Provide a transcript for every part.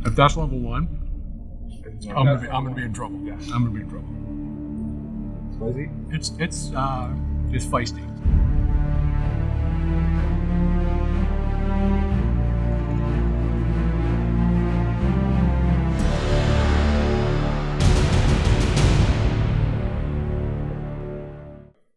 If that's level 1, Yeah, I'm gonna be in trouble. Yeah, I'm gonna be in trouble. Spicy? It's feisty.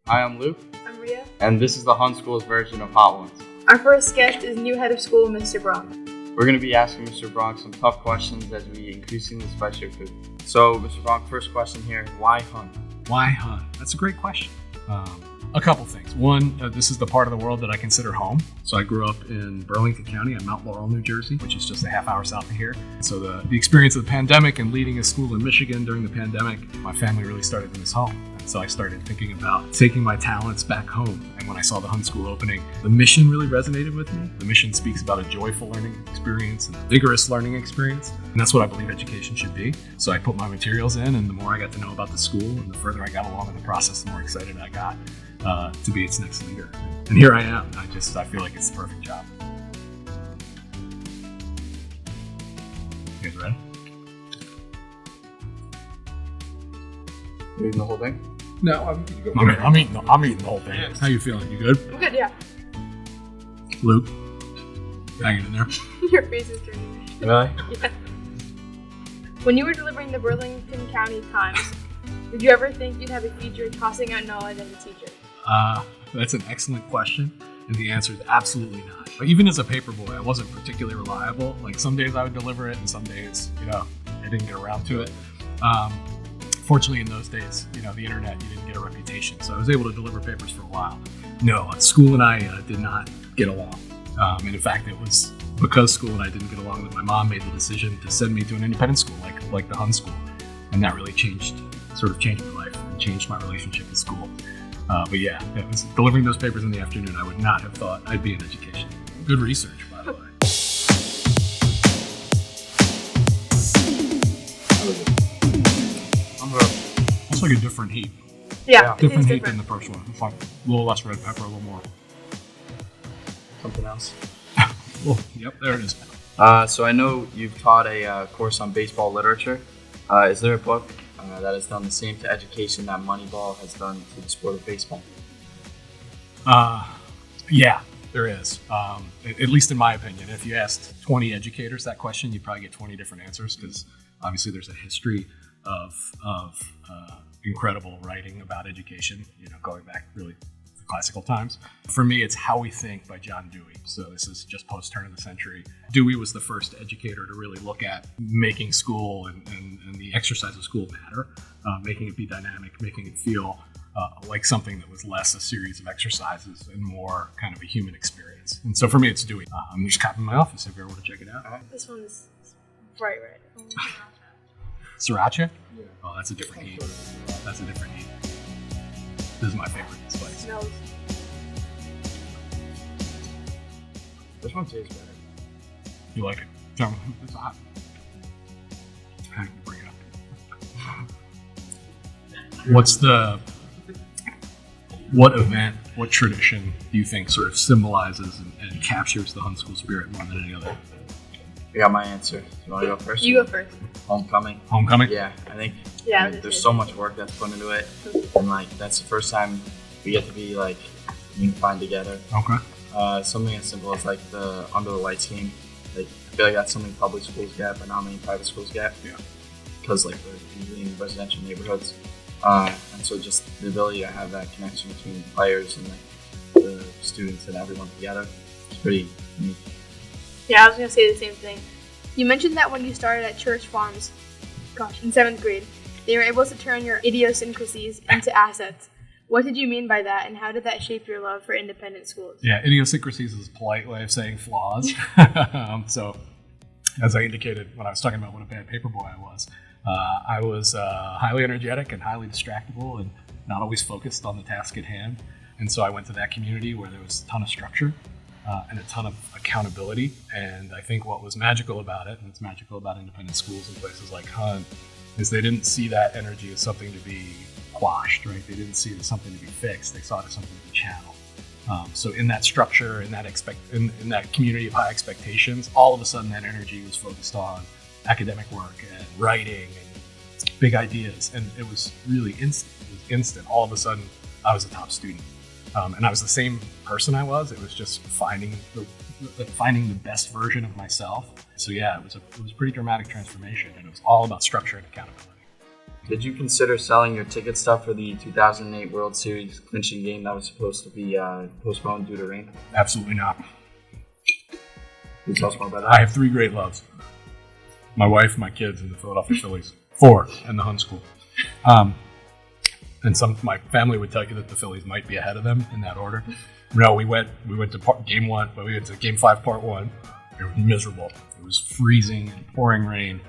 Hi, I'm Luke, I'm Ria. and this is the Hun School's version of Hot Ones. Our first guest is new head of school, Mr. Bronk. We're going to be asking Mr. Bronk some tough questions as we increasingly spice your food. So, Mr. Bronk, first question here, why Hun? Why Hun? That's a great question. A couple things. One, this is the part of the world that I consider home. So I grew up in Burlington County in Mount Laurel, New Jersey, which is just a half hour south of here. So the experience of the pandemic and leading a school in Michigan during the pandemic, my family really started in this home. And so I started thinking about taking my talents back home. And when I saw the Hun School opening, the mission really resonated with me. The mission speaks about a joyful learning experience and a vigorous learning experience. And that's what I believe education should be. So I put my materials in, and the more I got to know about the school and the further I got along in the process, the more excited I got to be its next leader. And here I am. I feel like it's the perfect job. You guys ready? You eating the whole thing? No, I'm going to go. I'm eating the whole thing. Yes. How you feeling? You good? I'm good, yeah. Luke? Hanging in there. Your face is turning. Really? Yeah. When you were delivering the Burlington County Times, did you ever think you'd have a future tossing out knowledge as a teacher? That's an excellent question, and the answer is absolutely not. But even as a paper boy, I wasn't particularly reliable. Like some days I would deliver it, and some days, I didn't get around to it. Fortunately, in those days, the internet, you didn't get a reputation, so I was able to deliver papers for a while. No, school and I did not get along, and in fact, it was because school and I didn't get along that my mom made the decision to send me to an independent school like the Hun School, and that really changed my life and changed my relationship with school. But yeah, it was delivering those papers in the afternoon. I would not have thought I'd be in education. Good research, by the way. It's like a different heat. Yeah, Different it heat is than the first one. It's like a little less red pepper, a little more. Something else? Oh, yep, there it is. So I know you've taught a course on baseball literature. Is there a book that has done the same to education that Moneyball has done to the sport of baseball? Yeah, there is. At least in my opinion. If you asked 20 educators that question, you'd probably get 20 different answers because obviously there's a history of incredible writing about education, going back really to classical times. For me, it's How We Think by John Dewey. So this is just post-turn of the century. Dewey was the first educator to really look at making school and the exercise of school matter, making it be dynamic, making it feel like something that was less a series of exercises and more kind of a human experience. And so for me, it's Dewey. I'm just copying in my office if you ever want to check it out. This one is bright red. Sriracha? Yeah. Oh, that's a different heat. That's a different heat. This is my favorite spice. Smells. Which one tastes better? You like it? Tell me. It's hot. I can bring it up. What event, what tradition do you think sort of symbolizes and captures the Hun School spirit more than any other? I got my answer. You want to go first? You go first. Homecoming. Homecoming? Yeah, I think Yeah, there's so much work that's put into it, and that's the first time we get to be unified together. Okay. Something as simple as the Under the Lights game. I feel like that's something public schools get, but not many private schools get. Yeah. Because we're usually in residential neighborhoods, and so just the ability to have that connection between the players and the students and everyone together is pretty unique. Yeah, I was going to say the same thing. You mentioned that when you started at Church Farms, in 7th grade, they were able to turn your idiosyncrasies into assets. What did you mean by that, and how did that shape your love for independent schools? Yeah, idiosyncrasies is a polite way of saying flaws. So, as I indicated when I was talking about what a bad paper boy I was highly energetic and highly distractible and not always focused on the task at hand. And so I went to that community where there was a ton of structure and a ton of accountability. And I think what was magical about it, and it's magical about independent schools in places like Hun, is they didn't see that energy as something to be quashed, right? They didn't see it as something to be fixed. They saw it as something to be channeled. So in that structure, in that community of high expectations, all of a sudden that energy was focused on academic work and writing and big ideas. And it was really instant. It was instant. All of a sudden, I was a top student. And I was the same person I was. It was just finding the best version of myself. So yeah, it was a pretty dramatic transformation, and it was all about structure and accountability. Did you consider selling your ticket stub for the 2008 World Series clinching game that was supposed to be postponed due to rain? Absolutely not. Can you tell us more about that? I have 3 great loves: my wife, my kids, and the Philadelphia Phillies. 4, and the Hun School. And some my family would tell you that the Phillies might be ahead of them in that order. No, we went to game 1, but we went to game 5, part 1. It was miserable. It was freezing and pouring rain,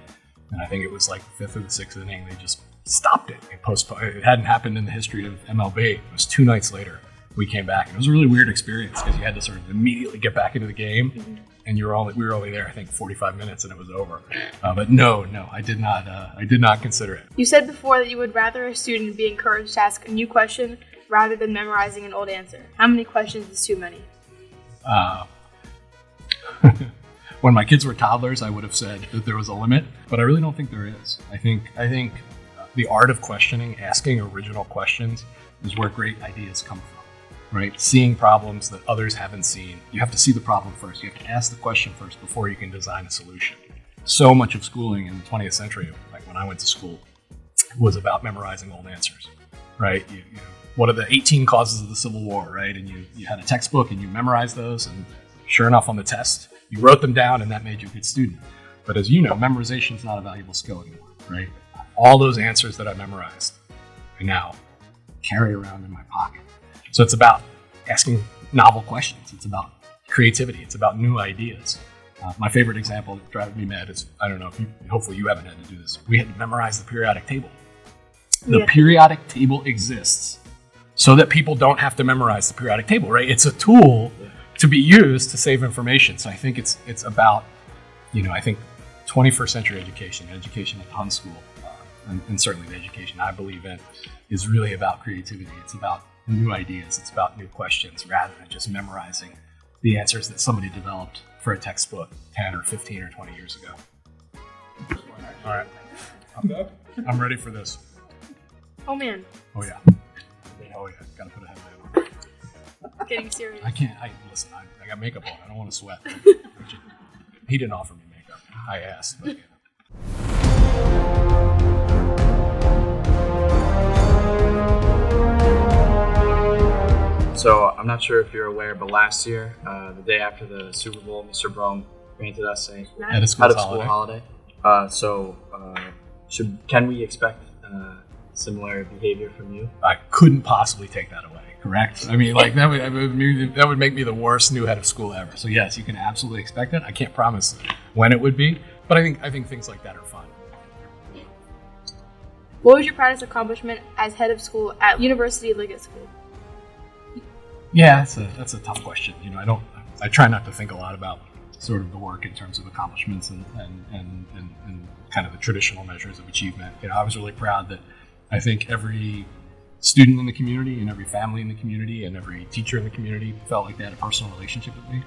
and I think it was like the 5th or the 6th inning. They just stopped it. They postponed. It hadn't happened in the history of MLB. It was 2 nights later we came back, and it was a really weird experience because you had to sort of immediately get back into the game, and we were only there I think 45 minutes, and it was over. But no, I did not consider it. You said before that you would rather a student be encouraged to ask a new question rather than memorizing an old answer. How many questions is too many? When my kids were toddlers, I would have said that there was a limit, but I really don't think there is. I think the art of questioning, asking original questions, is where great ideas come from. Right? Seeing problems that others haven't seen. You have to see the problem first. You have to ask the question first before you can design a solution. So much of schooling in the 20th century, like when I went to school, was about memorizing old answers. Right? You know, what are the 18 causes of the Civil War? Right? And you had a textbook and you memorized those, and sure enough, on the test, you wrote them down, and that made you a good student. But as you know, memorization is not a valuable skill anymore. Right? All those answers that I memorized, I now carry around in my pocket. So it's about asking novel questions. It's about creativity. It's about new ideas. My favorite example that drives me mad is, I don't know if hopefully you haven't had to do this. We had to memorize the periodic table. The periodic table exists so that people don't have to memorize the periodic table, right? It's a tool to be used to save information. So I think it's about, I think 21st century education at the Hun School, and certainly the education I believe in, is really about creativity. It's about new ideas. It's about new questions rather than just memorizing the answers that somebody developed for a textbook 10 or 15 or 20 years ago. All right. I'm ready for this. Oh, man. Oh, yeah. Gotta put a headband on. Getting serious. Listen, I got makeup on. I don't want to sweat. He didn't offer me makeup. I asked. But, So I'm not sure if you're aware, but last year, the day after the Super Bowl, Mr. Bronk granted us a out of school holiday. Can we expect similar behavior from you? I couldn't possibly take that away. Correct. I mean, like that would make me the worst new head of school ever. So yes, you can absolutely expect it. I can't promise when it would be, but I think things like that are fun. What was your proudest accomplishment as head of school at University Liggett School? Yeah, that's a tough question. I try not to think a lot about sort of the work in terms of accomplishments and kind of the traditional measures of achievement. I was really proud that I think every student in the community and every family in the community and every teacher in the community felt like they had a personal relationship with me.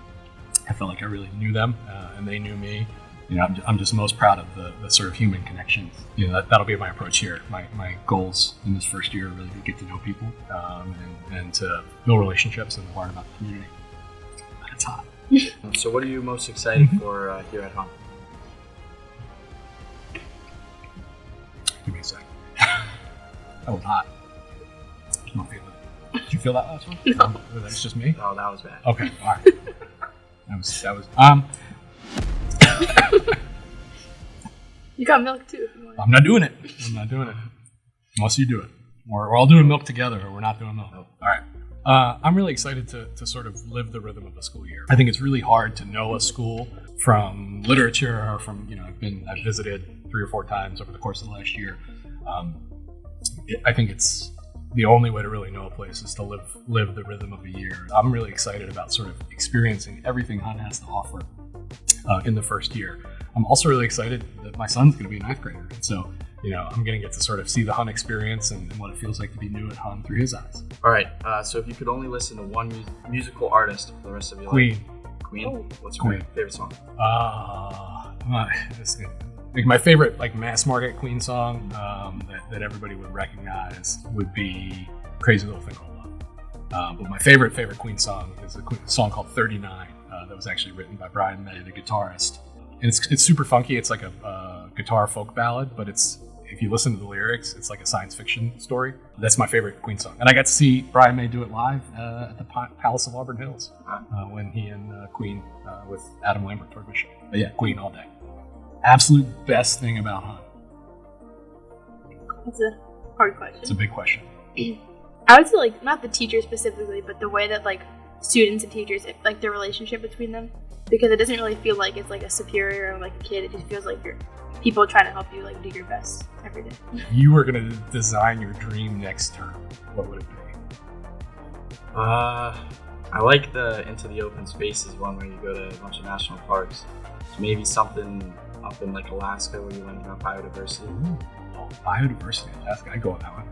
I felt like I really knew them and they knew me. I'm just most proud of the sort of human connections. That'll be my approach here. My goals in this first year are really to get to know people and to build relationships and learn about the community. That's hot. So what are you most excited for here at Hun? Give me a second. That was hot. I don't feel it. Did you feel that last one? No. That's just me? Oh, that was bad. Okay, all right. That was You got milk too. I'm not doing it. Unless you do it. We're all doing milk together, or we're not doing milk. All right. I'm really excited to sort of live the rhythm of the school year. I think it's really hard to know a school from literature or from, I've visited 3 or 4 times over the course of the last year. I think it's the only way to really know a place is to live the rhythm of a year. I'm really excited about sort of experiencing everything Hun has to offer in the first year. I'm also really excited that my son's going to be a 9th grader. And so, I'm going to get to sort of see the Hun experience and what it feels like to be new at Hun through his eyes. All right. So if you could only listen to one musical artist for the rest of your Queen. life. Queen? Oh. What's Queen. your favorite song? Like my favorite like mass market Queen song that everybody would recognize would be "Crazy Little Thing Called Love." But my favorite Queen song is a song called "39" that was actually written by Brian May, the guitarist. And it's super funky. It's like a guitar folk ballad, but if you listen to the lyrics, it's like a science fiction story. That's my favorite Queen song. And I got to see Brian May do it live at the Palace of Auburn Hills when he and Queen with Adam Lambert toured my show. But yeah, Queen all day. Absolute best thing about Hun. That's a hard question. It's a big question. I would say, like, not the teacher specifically, but the way that, like, students and teachers, like, the relationship between them. Because it doesn't really feel like it's, like, a superior or, like, a kid. It just feels like you're people trying to help you, like, do your best every day. You were going to design your dream next term. What would it be? I like the Into the Open Spaces one where you go to a bunch of national parks. So maybe something up in, like, Alaska where you learn about biodiversity. Ooh. Oh, biodiversity, Alaska. I'd go on that one.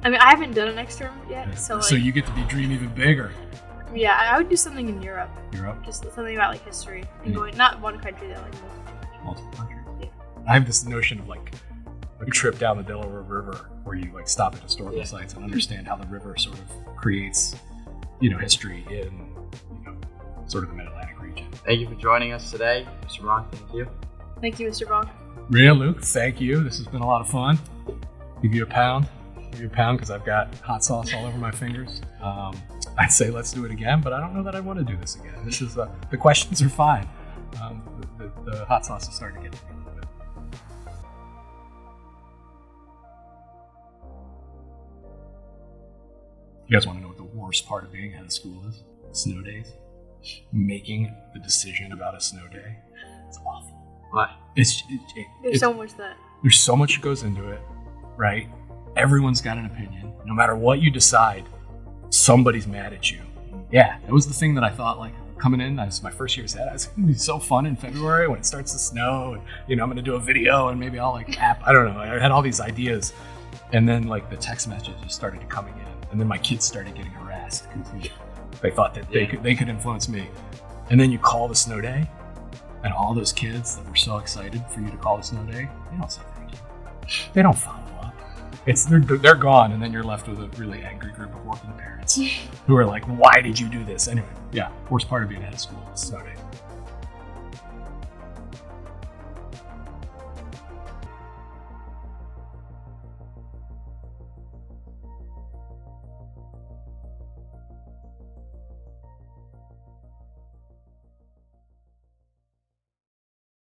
I mean, I haven't done an next term yet, so, like... So you get to be dream even bigger. Yeah, I would do something in Europe. Europe? Just something about, like, history. And going, not one country, though, like, multiple countries. Yeah. I have this notion of, like, a trip down the Delaware River where you, like, stop at historical sites and understand how the river sort of creates, history in, sort of the Mid-Atlantic region. Thank you for joining us today. Mr. Bronk, thank you. Thank you, Mr. Bronk. Ria, Luke, thank you. This has been a lot of fun. Give you a pound because I've got hot sauce all over my fingers. I'd say let's do it again, but I don't know that I want to do this again. This is the questions are fine. The hot sauce is starting to get to me a little bit. You guys want to know what the worst part of being out of school is? Snow days. Making the decision about a snow day. It's awful. Why? There's so much that... There's so much that goes into it, right? Everyone's got an opinion. No matter what you decide, somebody's mad at you. Yeah, that was the thing that I thought, like, coming in, as my first year as that, it's going to be so fun in February when it starts to snow, and, I'm going to do a video, and maybe I'll, like, I don't know. I had all these ideas, and then, like, the text messages just started coming in, and then my kids started getting harassed because they thought that they could influence me. And then you call the snow day, and all those kids that were so excited for you to call the snow day, they don't say thank you. They don't follow up. They're gone, and then you're left with a really angry group of working parents who are like, why did you do this? Anyway, yeah, worst part of being out of school is snow day.